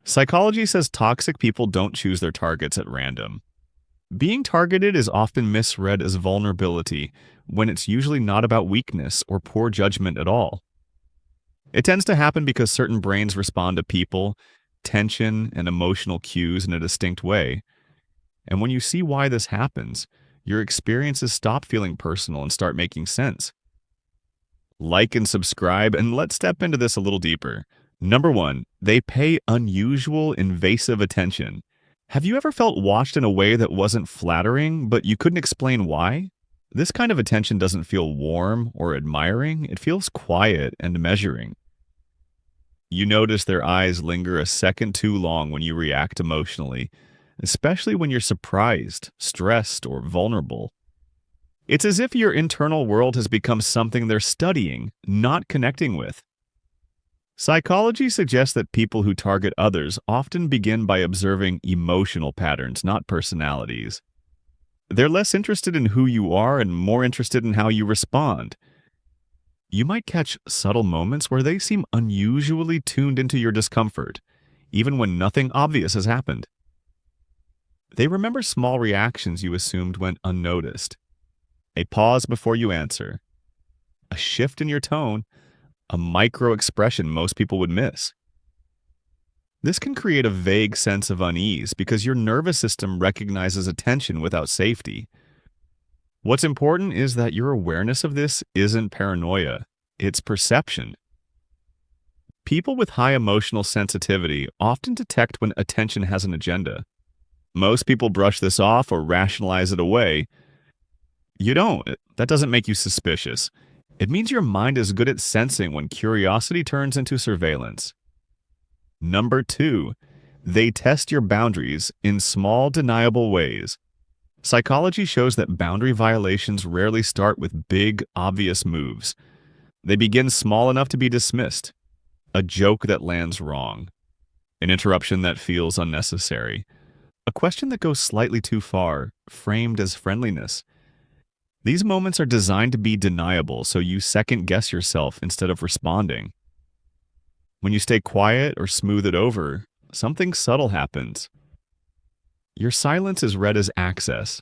Psychology says toxic people don't choose their targets at random. Being targeted is often misread as vulnerability when it's usually not about weakness or poor judgment at all. It tends to happen because certain brains respond to people, tension, and emotional cues in a distinct way. And when you see why this happens, your experiences stop feeling personal and start making sense. Like and subscribe, and let's step into this a little deeper. Number one, they pay unusual, invasive attention. Have you ever felt watched in a way that wasn't flattering, but you couldn't explain why? This kind of attention doesn't feel warm or admiring, it feels quiet and measuring. You notice their eyes linger a second too long when you react emotionally, especially when you're surprised, stressed, or vulnerable. It's as if your internal world has become something they're studying, not connecting with. Psychology suggests that people who target others often begin by observing emotional patterns, not personalities. They're less interested in who you are and more interested in how you respond. You might catch subtle moments where they seem unusually tuned into your discomfort, even when nothing obvious has happened. They remember small reactions you assumed went unnoticed. A pause before you answer, a shift in your tone, a micro expression most people would miss. This can create a vague sense of unease because your nervous system recognizes attention without safety. What's important is that your awareness of this isn't paranoia, it's perception. People with high emotional sensitivity often detect when attention has an agenda. Most people brush this off or rationalize it away. You don't. That doesn't make you suspicious. It means your mind is good at sensing when curiosity turns into surveillance. Number two, they test your boundaries in small, deniable ways. Psychology shows that boundary violations rarely start with big, obvious moves. They begin small enough to be dismissed. A joke that lands wrong. An interruption that feels unnecessary. A question that goes slightly too far, framed as friendliness. These moments are designed to be deniable, so you second-guess yourself instead of responding. When you stay quiet or smooth it over, something subtle happens. Your silence is read as access.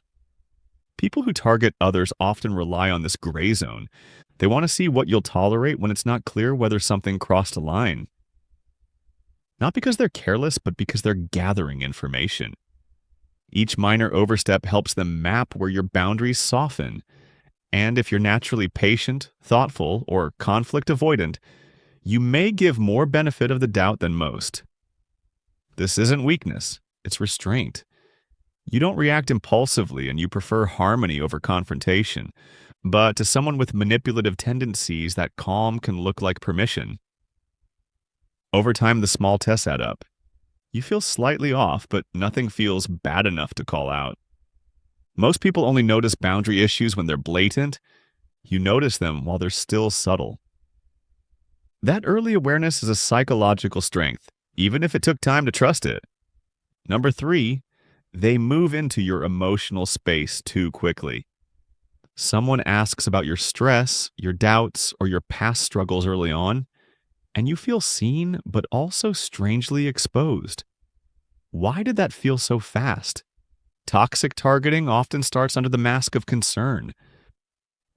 People who target others often rely on this gray zone. They want to see what you'll tolerate when it's not clear whether something crossed a line. Not because they're careless, but because they're gathering information. Each minor overstep helps them map where your boundaries soften. And if you're naturally patient, thoughtful, or conflict avoidant, you may give more benefit of the doubt than most. This isn't weakness, it's restraint. You don't react impulsively and you prefer harmony over confrontation. But to someone with manipulative tendencies, that calm can look like permission. Over time, the small tests add up. You feel slightly off, but nothing feels bad enough to call out. Most people only notice boundary issues when they're blatant. You notice them while they're still subtle. That early awareness is a psychological strength, even if it took time to trust it. Number three, they move into your emotional space too quickly. Someone asks about your stress, your doubts, or your past struggles early on, and you feel seen but also strangely exposed. Why did that feel so fast? Toxic targeting often starts under the mask of concern.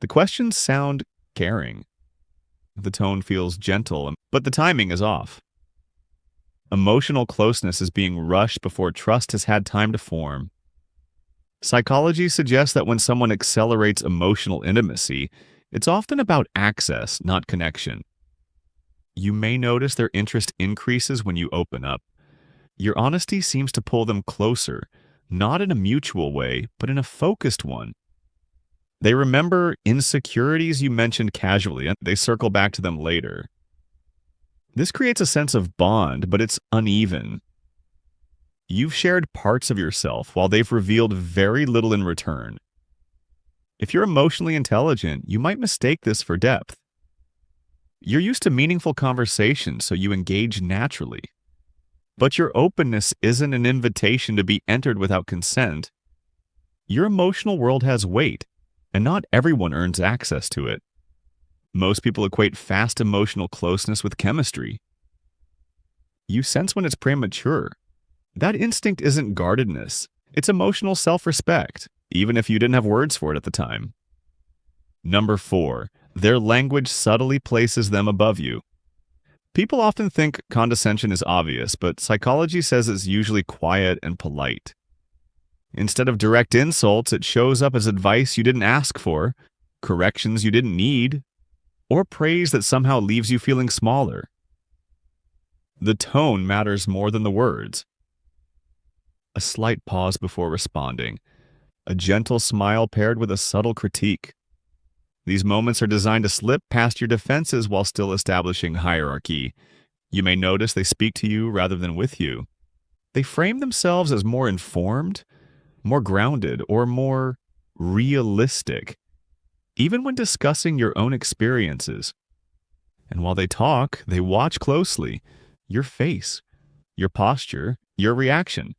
The questions sound caring. The tone feels gentle, but the timing is off. Emotional closeness is being rushed before trust has had time to form. Psychology suggests that when someone accelerates emotional intimacy, it's often about access, not connection. You may notice their interest increases when you open up. Your honesty seems to pull them closer, not in a mutual way, but in a focused one. They remember insecurities you mentioned casually, and they circle back to them later. This creates a sense of bond, but it's uneven. You've shared parts of yourself while they've revealed very little in return. If you're emotionally intelligent, you might mistake this for depth. You're used to meaningful conversations, so you engage naturally. But your openness isn't an invitation to be entered without consent. Your emotional world has weight, and not everyone earns access to it. Most people equate fast emotional closeness with chemistry. You sense when it's premature. That instinct isn't guardedness, it's emotional self respect, even if you didn't have words for it at the time. Number 4, their language subtly places them above you. People often think condescension is obvious, but psychology says it's usually quiet and polite. Instead of direct insults, it shows up as advice you didn't ask for, corrections you didn't need, or praise that somehow leaves you feeling smaller. The tone matters more than the words. A slight pause before responding, a gentle smile paired with a subtle critique. These moments are designed to slip past your defenses while still establishing hierarchy. You may notice they speak to you rather than with you. They frame themselves as more informed, more grounded, or more realistic, even when discussing your own experiences. And while they talk, they watch closely your face, your posture, your reaction.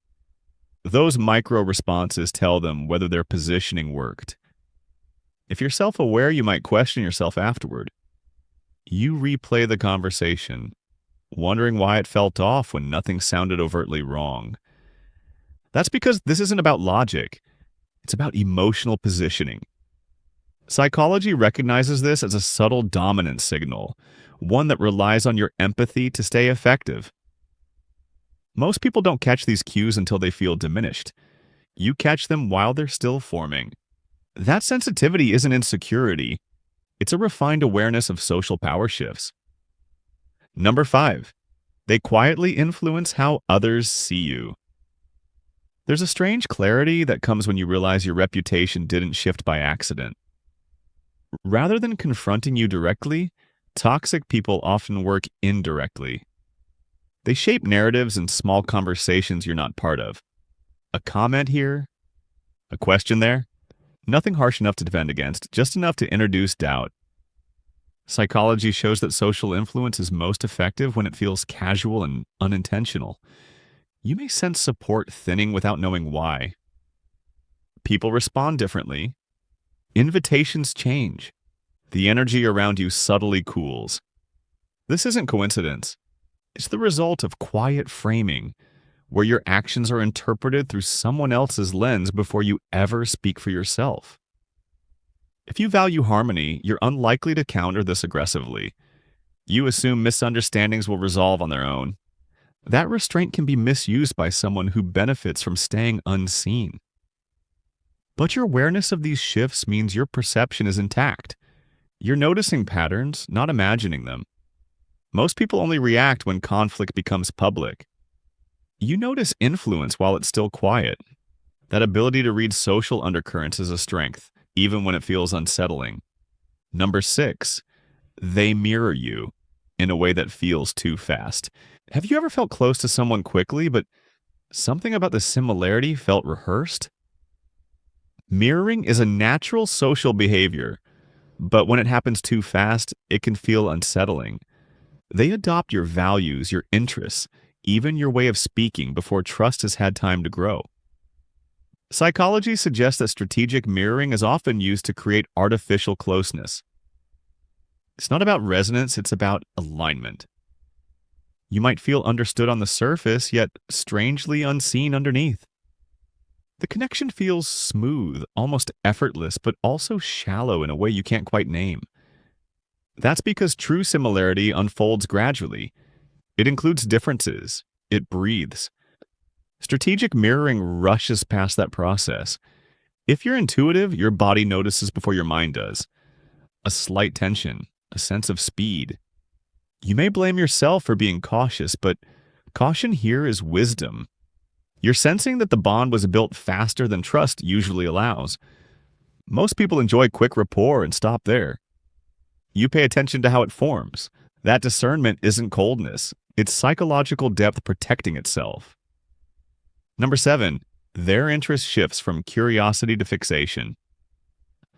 Those micro responses tell them whether their positioning worked. If you're self-aware, you might question yourself afterward. You replay the conversation, wondering why it felt off when nothing sounded overtly wrong. That's because this isn't about logic. It's about emotional positioning. Psychology recognizes this as a subtle dominance signal, one that relies on your empathy to stay effective. Most people don't catch these cues until they feel diminished. You catch them while they're still forming. That sensitivity isn't insecurity. It's a refined awareness of social power shifts. Number 5, they quietly influence how others see you. There's a strange clarity that comes when you realize your reputation didn't shift by accident. Rather than confronting you directly, toxic people often work indirectly. They shape narratives in small conversations you're not part of. A comment here, a question there. Nothing harsh enough to defend against, just enough to introduce doubt. Psychology shows that social influence is most effective when it feels casual and unintentional. You may sense support thinning without knowing why. People respond differently. Invitations change. The energy around you subtly cools. This isn't coincidence. It's the result of quiet framing, where your actions are interpreted through someone else's lens before you ever speak for yourself. If you value harmony, you're unlikely to counter this aggressively. You assume misunderstandings will resolve on their own. That restraint can be misused by someone who benefits from staying unseen. But your awareness of these shifts means your perception is intact. You're noticing patterns, not imagining them. Most people only react when conflict becomes public. You notice influence while it's still quiet. That ability to read social undercurrents is a strength, even when it feels unsettling. Number 6, they mirror you in a way that feels too fast. Have you ever felt close to someone quickly, but something about the similarity felt rehearsed? Mirroring is a natural social behavior, but when it happens too fast, it can feel unsettling. They adopt your values, your interests, even your way of speaking before trust has had time to grow. Psychology suggests that strategic mirroring is often used to create artificial closeness. It's not about resonance, it's about alignment. You might feel understood on the surface, yet strangely unseen underneath. The connection feels smooth, almost effortless, but also shallow in a way you can't quite name. That's because true similarity unfolds gradually. It includes differences. It breathes. Strategic mirroring rushes past that process. If you're intuitive, your body notices before your mind does. A slight tension, a sense of speed. You may blame yourself for being cautious, but caution here is wisdom. You're sensing that the bond was built faster than trust usually allows. Most people enjoy quick rapport and stop there. You pay attention to how it forms. That discernment isn't coldness. It's psychological depth protecting itself. Number 7, their interest shifts from curiosity to fixation.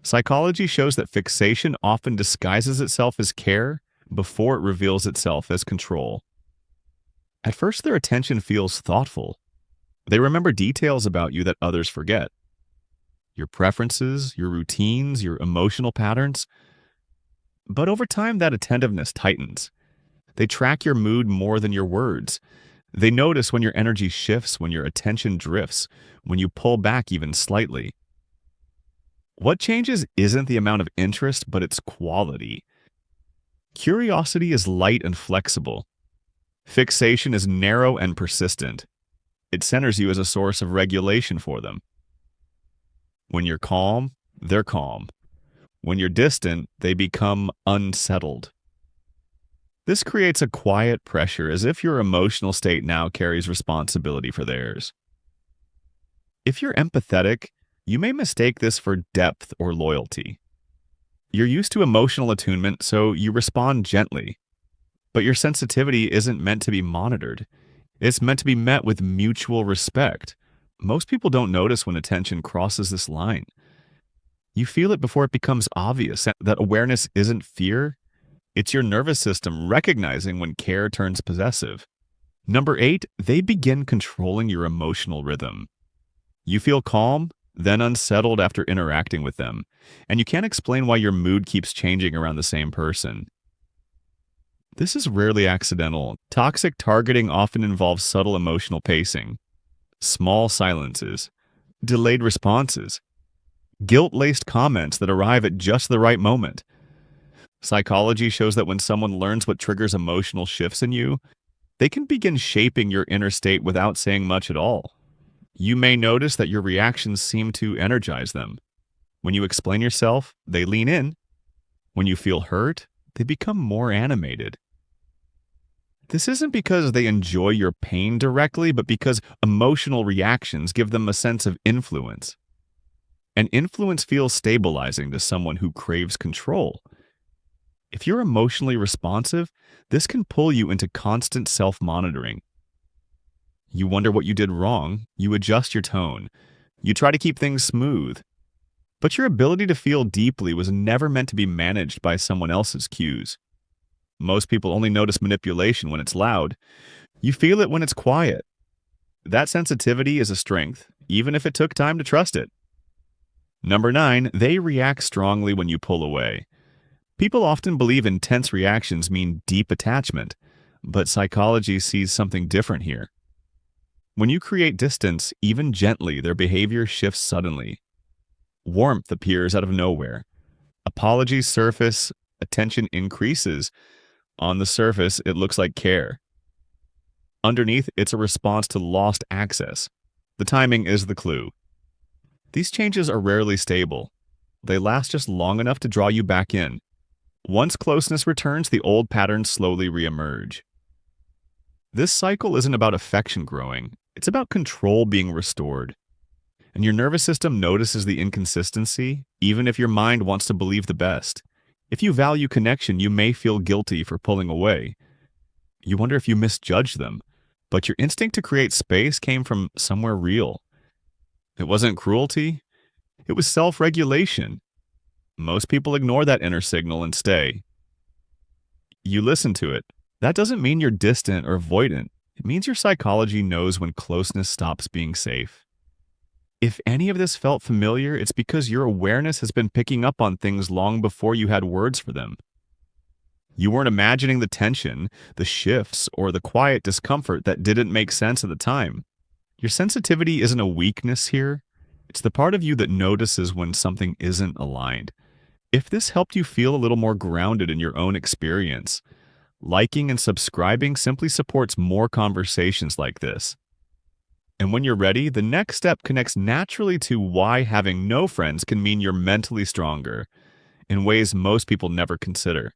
Psychology shows that fixation often disguises itself as care before it reveals itself as control. At first, their attention feels thoughtful. They remember details about you that others forget. Your preferences, your routines, your emotional patterns. But over time, that attentiveness tightens. They track your mood more than your words. They notice when your energy shifts, when your attention drifts, when you pull back even slightly. What changes isn't the amount of interest, but its quality. Curiosity is light and flexible. Fixation is narrow and persistent. It centers you as a source of regulation for them. When you're calm, they're calm. When you're distant, they become unsettled. This creates a quiet pressure as if your emotional state now carries responsibility for theirs. If you're empathetic, you may mistake this for depth or loyalty. You're used to emotional attunement, so you respond gently. But your sensitivity isn't meant to be monitored. It's meant to be met with mutual respect. Most people don't notice when attention crosses this line. You feel it before it becomes obvious. That awareness isn't fear. It's your nervous system recognizing when care turns possessive. Number 8, they begin controlling your emotional rhythm. You feel calm, then unsettled after interacting with them, and you can't explain why your mood keeps changing around the same person. This is rarely accidental. Toxic targeting often involves subtle emotional pacing, small silences, delayed responses, guilt-laced comments that arrive at just the right moment. Psychology shows that when someone learns what triggers emotional shifts in you, they can begin shaping your inner state without saying much at all. You may notice that your reactions seem to energize them. When you explain yourself, they lean in. When you feel hurt, they become more animated. This isn't because they enjoy your pain directly, but because emotional reactions give them a sense of influence. And influence feels stabilizing to someone who craves control. If you're emotionally responsive, this can pull you into constant self-monitoring. You wonder what you did wrong, you adjust your tone, you try to keep things smooth. But your ability to feel deeply was never meant to be managed by someone else's cues. Most people only notice manipulation when it's loud. You feel it when it's quiet. That sensitivity is a strength, even if it took time to trust it. Number 9, they react strongly when you pull away. People often believe intense reactions mean deep attachment, but psychology sees something different here. When you create distance, even gently, their behavior shifts suddenly. Warmth appears out of nowhere. Apologies surface, attention increases. On the surface, it looks like care. Underneath, it's a response to lost access. The timing is the clue. These changes are rarely stable. They last just long enough to draw you back in. Once closeness returns, the old patterns slowly reemerge. This cycle isn't about affection growing. It's about control being restored. And your nervous system notices the inconsistency, even if your mind wants to believe the best. If you value connection, you may feel guilty for pulling away. You wonder if you misjudged them, but your instinct to create space came from somewhere real. It wasn't cruelty. It was self-regulation. Most people ignore that inner signal and stay. You listen to it. That doesn't mean you're distant or avoidant. It means your psychology knows when closeness stops being safe. If any of this felt familiar, it's because your awareness has been picking up on things long before you had words for them. You weren't imagining the tension, the shifts, or the quiet discomfort that didn't make sense at the time. Your sensitivity isn't a weakness here. It's the part of you that notices when something isn't aligned. If this helped you feel a little more grounded in your own experience, liking and subscribing simply supports more conversations like this. And when you're ready, the next step connects naturally to why having no friends can mean you're mentally stronger in ways most people never consider.